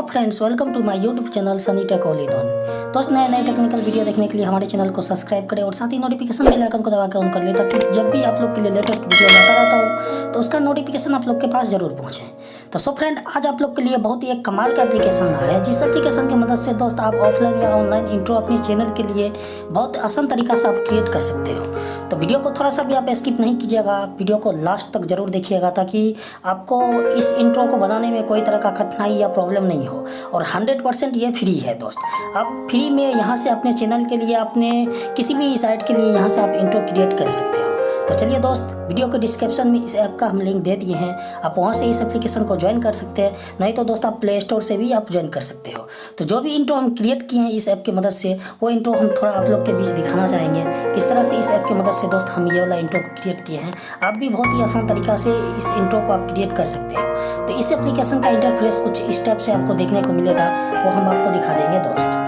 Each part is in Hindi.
Friends, welcome to my YouTube channel Sunny tech all in one. दोस्त, नए नए टेक्निकल वीडियो देखने के लिए हमारे चैनल को सब्सक्राइब करें और साथ ही नोटिफिकेशन बेल आइकन को दबा के ऑन कर ले, ताकि जब भी आप लोग के लिए लेटेस्ट वीडियो लाता रहता हूँ तो उसका नोटिफिकेशन आप लोग के पास जरूर पहुँचे। तो सो फ्रेंड, आज आप लोग के लिए बहुत ही एक कमाल का एप्लीकेशन आया है, जिस एप्लीकेशन की मदद से दोस्त आप ऑफलाइन या ऑनलाइन इंट्रो अपने चैनल के लिए बहुत आसान तरीका से आप क्रिएट कर सकते हो। तो वीडियो को थोड़ा सा भी आप स्किप नहीं कीजिएगा, वीडियो को लास्ट तक जरूर देखिएगा, ताकि आपको इस इंट्रो को बनाने में कोई तरह का कठिनाई या प्रॉब्लम नहीं हो। और 100% ये फ्री है दोस्त। आप फ्री में यहाँ से अपने चैनल के लिए, अपने किसी भी साइट के लिए यहाँ से आप इंट्रो क्रिएट कर सकते हो। तो चलिए दोस्त, वीडियो के डिस्क्रिप्शन में इस ऐप का हम लिंक दे दिए हैं, आप वहाँ से इस एप्लीकेशन को ज्वाइन कर सकते हैं। नहीं तो दोस्त, आप प्ले स्टोर से भी आप ज्वाइन कर सकते हो। तो जो भी इंट्रो हम क्रिएट किए हैं इस ऐप की मदद से, वो इंट्रो हम थोड़ा आप लोग के बीच दिखाना चाहेंगे, किस तरह से इस ऐप की मदद से दोस्त हम ये वाला इंट्रो को क्रिएट किए हैं। आप भी बहुत ही आसान तरीका से इस इंट्रो को आप क्रिएट कर सकते हो। तो इस एप्लीकेशन का इंटरफेस कुछ इस टाइप से आपको देखने को मिलेगा, वो हम आपको दिखा देंगे दोस्त।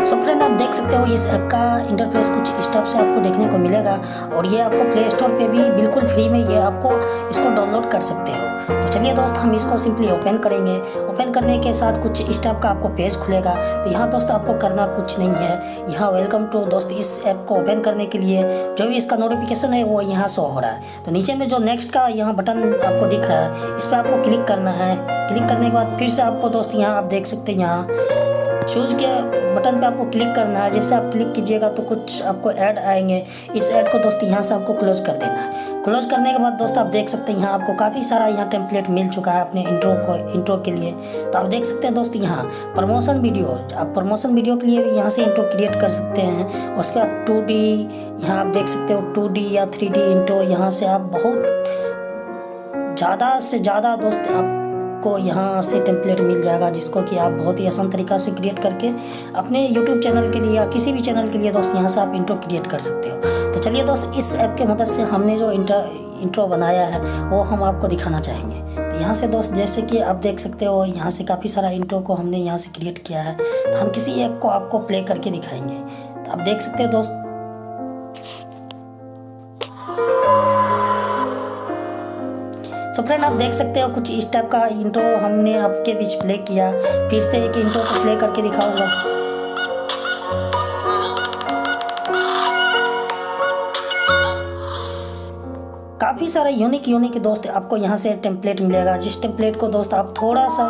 सो फ्रेंड, आप देख सकते हो इस ऐप का इंटरफेस कुछ इस टाइप से आपको देखने को मिलेगा, और ये आपको प्ले स्टोर पे भी बिल्कुल फ्री में ये आपको इसको डाउनलोड कर सकते हो। तो चलिए दोस्त, हम इसको सिंपली ओपन करेंगे। ओपन करने के साथ कुछ इस टाइप का आपको पेज खुलेगा। तो यहाँ दोस्त आपको करना कुछ नहीं है, यहाँ वेलकम टू दोस्त, इस ऐप को ओपन करने के लिए जो भी इसका नोटिफिकेशन है वो यहाँ शो हो रहा है। तो नीचे में जो नेक्स्ट का यहाँ बटन आपको दिख रहा है, इस पर आपको क्लिक करना है। क्लिक करने के बाद फिर से आपको दोस्त यहाँ आप देख सकते हैं, यहाँ चूज के बटन पे आपको क्लिक करना है। जैसे आप क्लिक कीजिएगा तो कुछ आपको ऐड आएंगे। इस ऐड को दोस्त यहाँ से आपको क्लोज कर देना है। क्लोज करने के बाद दोस्त आप देख सकते हैं, यहाँ आपको काफ़ी सारा यहाँ टेम्पलेट मिल चुका है अपने इंट्रो के लिए। तो आप देख सकते हैं दोस्त, यहाँ प्रमोशन वीडियो, आप प्रमोशन वीडियो के लिए भी यहाँ से इंट्रो क्रिएट कर सकते हैं। उसके बाद 2D, यहाँ आप देख सकते हो 2D या 3D इंट्रो, यहाँ से आप बहुत ज़्यादा से ज़्यादा दोस्त आपको यहाँ से टेम्पलेट मिल जाएगा, जिसको कि आप बहुत ही आसान तरीका से क्रिएट करके अपने यूट्यूब चैनल के लिए या किसी भी चैनल के लिए दोस्त यहाँ से आप इंट्रो क्रिएट कर सकते हो। तो चलिए दोस्त, इस ऐप के मदद से हमने जो इंट्रो बनाया है वो हम आपको दिखाना चाहेंगे। तो यहाँ से दोस्त, जैसे कि आप देख सकते हो, यहाँ से काफ़ी सारा इंट्रो को हमने यहाँ से क्रिएट किया है। तो हम किसी एक को आपको प्ले करके दिखाएंगे। तो आप देख सकते हो दोस्त, सो फ्रेंड, आप देख सकते हो कुछ इस टाइप का इंट्रो हमने आपके बीच प्ले किया। फिर से एक इंट्रो को प्ले करके दिखाऊंगा। काफ़ी सारा यूनिक दोस्त आपको यहाँ से टेम्पलेट मिलेगा, जिस टेम्पलेट को दोस्त आप थोड़ा सा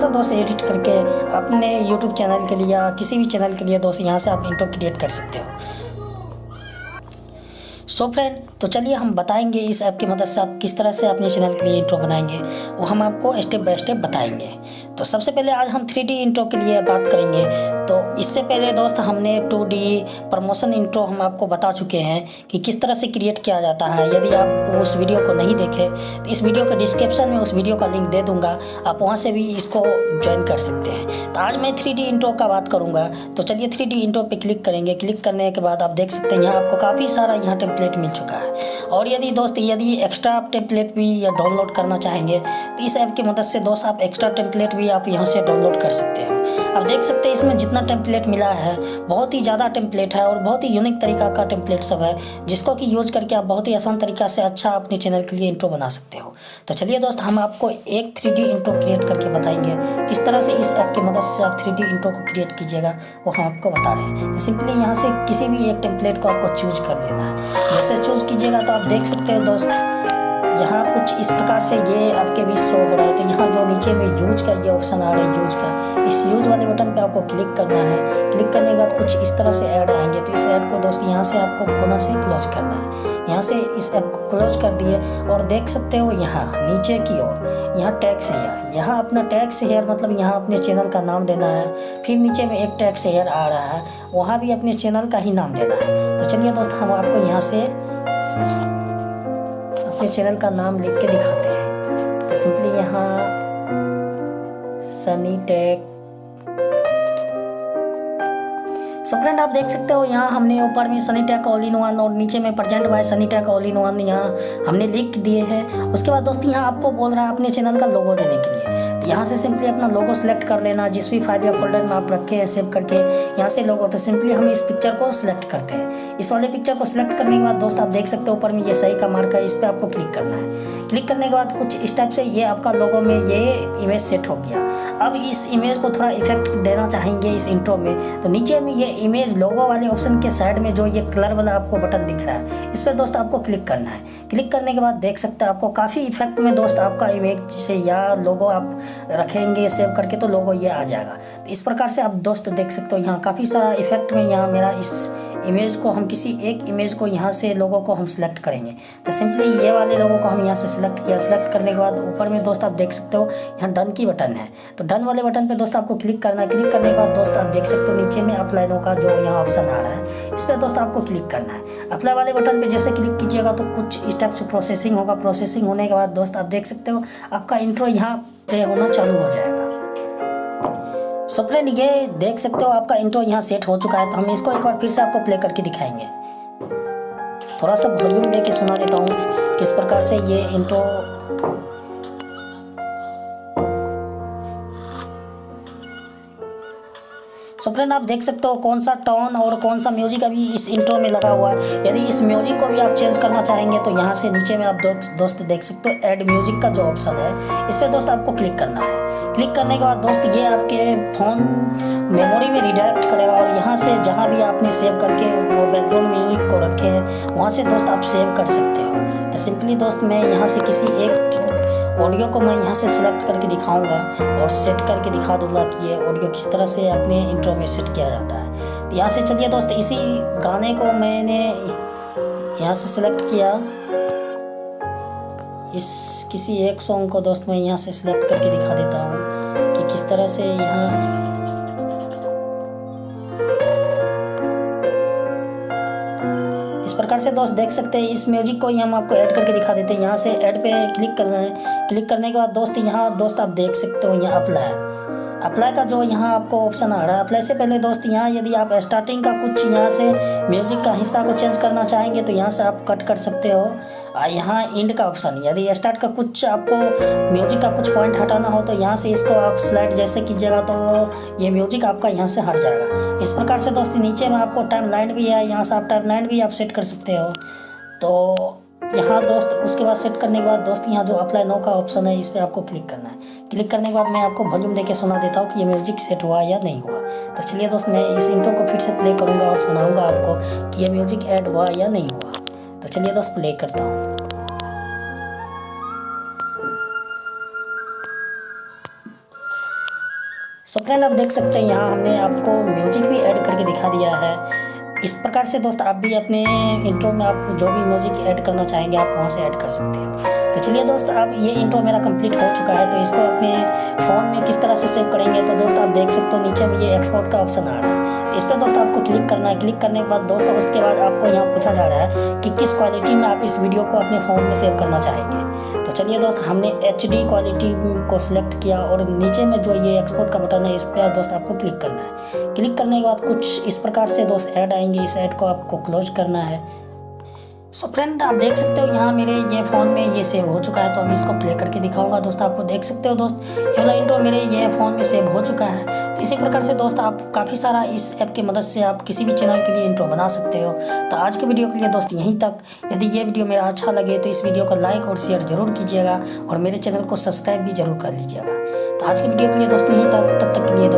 दोस्त एडिट करके अपने यूट्यूब चैनल के लिए या किसी भी चैनल के लिए दोस्त यहाँ से आप इंट्रो क्रिएट कर सकते हो। सो फ्रेंड, तो चलिए हम बताएंगे इस ऐप की मदद से आप किस तरह से अपने चैनल के लिए इंट्रो बनाएंगे, वो हम आपको स्टेप बाय स्टेप बताएंगे। तो सबसे पहले आज हम 3D इंट्रो के लिए बात करेंगे। तो इससे पहले दोस्त हमने 2D प्रमोशन इंट्रो हम आपको बता चुके हैं कि किस तरह से क्रिएट किया जाता है। यदि आप उस वीडियो को नहीं देखे तो इस वीडियो के डिस्क्रिप्शन में उस वीडियो का लिंक दे दूंगा, आप वहाँ से भी इसको ज्वाइन कर सकते हैं। तो आज मैं 3D इंट्रो का बात करूँगा। तो चलिए 3D इंट्रो पर क्लिक करेंगे। क्लिक करने के बाद आप देख सकते हैं, यहाँ आपको काफ़ी सारा यहाँ टेम्पलेट मिल चुका है। और यदि एक्स्ट्रा आप टेम्पलेट भी या डाउनलोड करना चाहेंगे तो इस ऐप की मदद से दोस्त आप एक्स्ट्रा टेम्पलेट भी आप यहाँ से डाउनलोड कर सकते हो। आप देख सकते हैं इसमें जितना टेम्पलेट मिला है, बहुत ही ज़्यादा टेम्पलेट है और बहुत ही यूनिक तरीका का टेम्पलेट सब है, जिसको कि यूज करके आप बहुत ही आसान तरीका से अच्छा अपने चैनल के लिए इंट्रो बना सकते हो। तो चलिए दोस्त, हम आपको एक 3D इंट्रो क्रिएट करके बताएंगे किस तरह से इस ऐप की मदद से आप 3D इंट्रो को क्रिएट कीजिएगा, वो हम आपको बता रहे हैं। तो सिंपली यहाँ से किसी भी एक टेम्पलेट को आपको चूज कर लेना है। जैसे चूज कीजिएगा तो आप देख सकते हो दोस्त, यहाँ कुछ इस प्रकार से ये आपके बीच शो हो रहा है। तो यहाँ जो नीचे में यूज का ये ऑप्शन आ रहा है, यूज का, इस यूज वाले बटन पे आपको क्लिक करना है। क्लिक करने के बाद कुछ इस तरह से ऐड आएंगे। तो इस ऐड को दोस्त यहाँ से आपको कोना से क्लोज करना है। यहाँ से इस ऐप को क्लोज कर दिए और देख सकते हो यहाँ नीचे की ओर यहाँ टैक्स हेयर, यहाँ अपना टैक्स हेयर मतलब यहाँ अपने चैनल का नाम देना है। फिर नीचे में एक टैक्स हेयर आ रहा है, वहाँ भी अपने चैनल का ही नाम देना है। तो चलिए दोस्त, हम आपको यहाँ से अपने चैनल का नाम लिख के दिखाते हैं। तो सिंपली यहाँ सनी टेक। सो फ्रेंड, आप देख सकते हो यहाँ हमने ऊपर में Sunny tech all in one और नीचे में present by Sunny tech all in one यहाँ हमने लिख दिए हैं। उसके बाद दोस्त यहाँ आपको बोल रहा है अपने चैनल का लोगो देने के लिए। यहाँ से सिंपली अपना लोगो सेलेक्ट कर लेना, जिस भी फाइल या फोल्डर में आप रखे हैं सेव करके, यहाँ से लोगो। तो सिंपली हम इस पिक्चर को सिलेक्ट करते हैं। इस वाले पिक्चर को सिलेक्ट करने के बाद दोस्त आप देख सकते हो ऊपर में ये सही का मार्क है, इस पर आपको क्लिक करना है। क्लिक करने के बाद कुछ इस टाइप से ये आपका लोगो में ये इमेज सेट हो गया। अब इस इमेज को थोड़ा इफेक्ट देना चाहेंगे इस इंट्रो में, तो नीचे में ये इमेज लोगो वाले ऑप्शन के साइड में जो ये कलर वाला आपको बटन दिख रहा है, इस पर दोस्त आपको क्लिक करना है। क्लिक करने के बाद देख सकते हैं आपको काफ़ी इफेक्ट में दोस्त आपका इमेज से या लोगो आप रखेंगे सेव करके तो लोगो ये आ जाएगा। तो इस प्रकार से आप दोस्त देख सकते हो यहाँ काफ़ी सारा इफेक्ट में यहाँ मेरा इस इमेज को हम किसी एक इमेज को यहाँ से लोगो को हम सिलेक्ट करेंगे। तो सिंपली ये वाले लोगों को हम यहाँ से सिलेक्ट किया। सिलेक्ट करने के बाद ऊपर में दोस्त आप देख सकते हो यहाँ डन की बटन है, तो डन वाले बटन पे दोस्त आपको क्लिक करना है। क्लिक करने के बाद दोस्त आप देख सकते हो नीचे में अप्लाइनों का जो यहाँ ऑप्शन आ रहा है, इस पर दोस्त आपको क्लिक करना है। अप्लाई वाले बटन पे जैसे क्लिक कीजिएगा तो कुछ इस टाइप से प्रोसेसिंग होगा। प्रोसेसिंग होने के बाद दोस्त आप देख सकते हो आपका इंट्रो यहाँ प्ले होना चालू हो जाएगा। सो फ्रेंड ये देख सकते हो आपका इंट्रो यहाँ सेट हो चुका है। तो हम इसको एक बार फिर से आपको प्ले करके दिखाएंगे। थोड़ा सा वॉल्यूम दे के सुना देता हूँ किस प्रकार से ये इंट्रो सो फ्रेंड आप देख सकते हो कौन सा टोन और कौन सा म्यूजिक अभी इस इंट्रो में लगा हुआ है। यदि इस म्यूजिक को भी आप चेंज करना चाहेंगे तो यहाँ से नीचे में आप दोस्त देख सकते हो ऐड म्यूजिक का जो ऑप्शन है, इस पर दोस्त आपको क्लिक करना है। क्लिक करने के बाद दोस्त ये आपके फ़ोन मेमोरी में रिडायरेक्ट करेगा और यहाँ से जहाँ भी आपने सेव करके वो बैकग्राउंड म्यूजिक को रखे हैं वहाँ से दोस्त आप सेव कर सकते हो। तो सिंपली दोस्त मैं यहाँ से किसी एक ऑडियो को मैं यहाँ से सिलेक्ट करके दिखाऊंगा और सेट करके दिखा दूंगा कि ये ऑडियो किस तरह से अपने इंट्रो में सेट किया जाता है। तो यहाँ से चलिए दोस्त इसी गाने को मैंने यहाँ से सिलेक्ट किया। इस किसी एक सॉन्ग को दोस्त मैं यहाँ से सिलेक्ट करके दिखा देता हूँ कि किस तरह से यहाँ इस प्रकार से दोस्त देख सकते हैं। इस म्यूजिक को हम आपको ऐड करके दिखा देते हैं। यहाँ से ऐड पे क्लिक करना है। क्लिक करने के बाद दोस्त यहाँ दोस्त आप देख सकते हो यहाँ अप्लाई का जो यहाँ आपको ऑप्शन आ रहा है। अप्लाई से पहले दोस्त यहाँ यदि आप स्टार्टिंग का कुछ यहाँ से म्यूजिक का हिस्सा को चेंज करना चाहेंगे तो यहाँ से आप कट कर सकते हो। यहाँ एंड का ऑप्शन, यदि स्टार्ट का कुछ आपको म्यूजिक का कुछ पॉइंट हटाना हो तो यहाँ से इसको आप स्लाइड जैसे कीजिएगा तो ये म्यूजिक आपका यहाँ से हट जाएगा। इस प्रकार से दोस्त नीचे में आपको टाइम लाइन भी है, यहाँ से आप टाइम लाइन भी आप सेट कर सकते हो। तो यहाँ दोस्त उसके बाद सेट करने के बाद दोस्त यहाँ जो अप्लाई नो का ऑप्शन है इस पर आपको क्लिक करना है। क्लिक करने के बाद मैं आपको वॉल्यूम देके सुना देता हूँ कि ये म्यूजिक सेट हुआ या नहीं हुआ। तो चलिए दोस्त मैं इस इंट्रो को फिर से प्ले करूँगा और सुनाऊँगा आपको कि ये म्यूजिक ऐड हुआ या नहीं हुआ। तो चलिए दोस्त प्ले करता हूँ। सो फ्रेंड आप देख सकते हैं यहाँ हमने आपको म्यूजिक भी ऐड करके दिखा दिया है। इस प्रकार से दोस्त आप भी अपने इंट्रो में आप जो भी म्यूजिक ऐड करना चाहेंगे आप वहाँ से ऐड कर सकते हो। तो चलिए दोस्त अब ये इंट्रो मेरा कंप्लीट हो चुका है। तो इसको अपने फ़ोन में किस तरह से सेव करेंगे तो दोस्त आप देख सकते हो नीचे में ये एक्सपोर्ट का ऑप्शन आ रहा है। तो इस पर दोस्त आपको क्लिक करना है। क्लिक करने के बाद दोस्त उसके बाद आपको यहाँ पूछा जा रहा है कि किस क्वालिटी में आप इस वीडियो को अपने फ़ोन में सेव करना चाहेंगे। तो चलिए दोस्त हमने HD क्वालिटी को सिलेक्ट किया और नीचे में जो ये एक्सपोर्ट का बटन है इस पर दोस्त आपको क्लिक करना है। क्लिक करने के बाद कुछ इस प्रकार से दोस्त ऐड आएंगे, इस ऐड को आपको क्लोज करना है। सो फ्रेंड आप देख सकते हो यहाँ मेरे ये फ़ोन में ये सेव हो चुका है। तो हम इसको प्ले करके दिखाऊंगा दोस्त आपको। देख सकते हो दोस्त ये वाला इंट्रो मेरे ये फ़ोन में सेव हो चुका है। इसी प्रकार से दोस्त आप काफ़ी सारा इस ऐप की मदद से आप किसी भी चैनल के लिए इंट्रो बना सकते हो। तो आज के वीडियो के लिए दोस्त यहीं तक। यदि ये वीडियो मेरा अच्छा लगे तो इस वीडियो को लाइक और शेयर जरूर कीजिएगा और मेरे चैनल को सब्सक्राइब भी जरूर कर लीजिएगा। तो आज की वीडियो के लिए दोस्त यहीं तक, तब तक के लिए